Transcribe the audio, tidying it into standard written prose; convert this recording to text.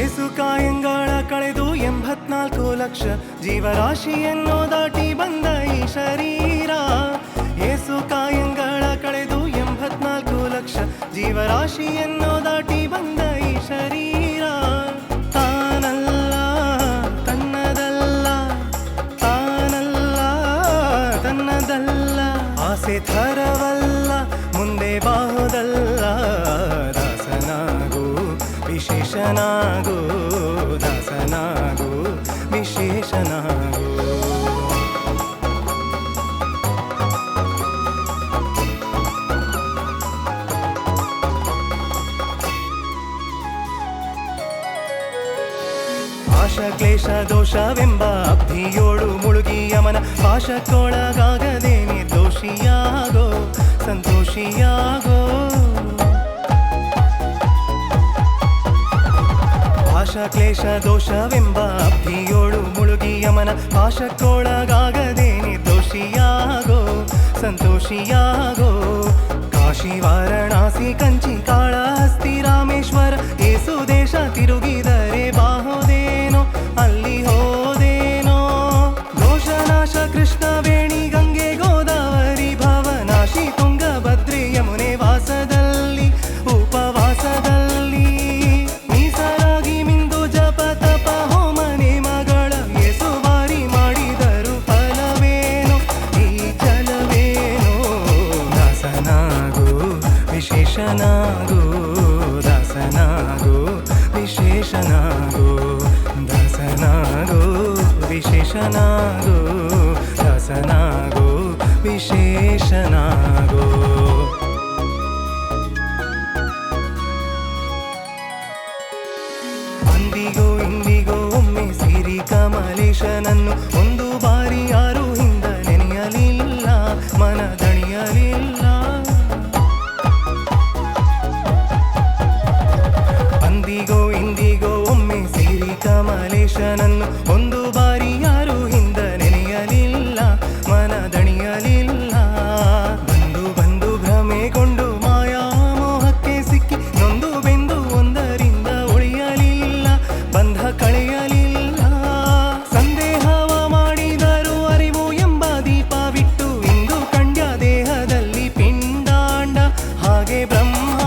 ಏಸು ಕಾಯಂಗಳ ಕಳೆದು 84 ಲಕ್ಷ ಜೀವರಾಶಿಯನ್ನು ದಾಟಿ ಬಂದ ಈ ಶರೀರ. ಏಸು ಕಾಯಂಗಳ ಕಳೆದು 84 ಲಕ್ಷ ಜೀವರಾಶಿಯನ್ನು ದಾಟಿ ಬಂದ ಈ ಶರೀರ. ತಾನಲ್ಲ ತನ್ನದಲ್ಲ, ತಾನಲ್ಲ ತನ್ನದಲ್ಲ, ಆಸೆ ಥರವಲ್ಲ, ಮುಂದೆ ಬಾಹುದಲ್ಲ. ದಾಸನಾಗು ವಿಶೇಷನಾಗು, ದಾಸನಾಗು ವಿಶೇಷನಾಗು. ಆಶ ಕ್ಲೇಶ ದೋಷವೆಂಬ ಅಬ್ಧಿಯೋಳು ಮುಳುಗಿ ಯಮನ ಪಾಶಕ್ಕೊಳಗಾಗದೆ ನಿರ್ದೋಷಿಯಾಗೋ, ಸಂತೋಷಿಯಾಗೋ. ಆಶ ಕ್ಲೇಶ ದೋಷವೆಂಬ ಅಬ್ಧಿಯೋಳು ಮುಳುಗಿ ಯಮನ ಪಾಶಕ್ಕೊಳಗಾಗದೆ ನಿರ್ದೋಷಿಯಾಗೋ, ಸಂತೋಷಿಯಾಗೋ. ಕಾಶಿ ವಾರಣಾಸಿ ಕಂಚಿ ಕಾಳಹಸ್ತಿ ರಾಮೇಶ್ವರ ಏಸು ದೇಶ ತಿರುಗಿದರೆ ಬಾಹೋದೇನೋ, ಅಲ್ಲಿ ಹೋದೇನೋ. ದೋಷನಾಶ ಕೃಷ್ಣ ವೇಣಿ ಗಂಗೆ ಗೋದಾವರಿ ಭವನಾಶಿ ತುಂಗಭದ್ರೆ ಯಮುನೆ ವಾಸದಲ್ಲಿ ಉಪವಾಸದಲ್ಲಿ ಮೀಸಲಾಗಿ ಮಿಂದು ಜಪ ತಪ ಹೋಮ ನೇಮಗಳ ಏಸು ಬಾರಿ ಮಾಡಿದರು ಫಲವೇನೋ, ಈ ಜಲವೇನೋ. ದಾಸನಾಗು ವಿಶೇಷನಾಗು, ದಾಸನಾಗು ವಿಶೇಷನಾಗು, ದಾಸನಾಗು ವಿಶೇಷನಾಗು, ದಾಸನಾಗು ವಿಶೇಷನಾಗು. ಅಂದಿಗೋ ಇಂದಿಗೋ ಒಮ್ಮೆ ಸಿರಿ ಕಮಲೇಶನನ್ನು ಒಂದು ಬಾರಿ ಯಾರು ಹಿಂದ ನೆನೆಯಲಿಲ್ಲ, ಮನದಣಿಯಲಿಲ್ಲ. ಅಂದಿಗೋ ಇಂದಿಗೋ ಒಮ್ಮೆ ಸಿರಿ ಕಮಲೇಶನನ್ನು ಒಂದು ಬಾರಿ ಯಾರು ಹಿಂದ ನೆನೆಯಲಿಲ್ಲ, ಮನದಣಿಯಲಿಲ್ಲ. ಬಂದು ಬಂದು ಭ್ರಮೆಗೊಂಡು ಮಾಯಾಮೋಹಕ್ಕೆ ಸಿಕ್ಕಿ ನೊಂದು ಬೆಂದು ಒಂದರಿಂದ ಉಳಿಯಲಿಲ್ಲ, ಬಂಧ ಕಳೆಯಲಿಲ್ಲ. ಸಂದೇಹವ ಮಾಡಿದರು ಅರಿವು ಎಂಬ ದೀಪ ಬಿಟ್ಟು ಇಂದು ಕಂಡ್ಯ ದೇಹದಲ್ಲಿ ಪಿಂಡಾಂಡ, ಹಾಗೆ ಬ್ರಹ್ಮ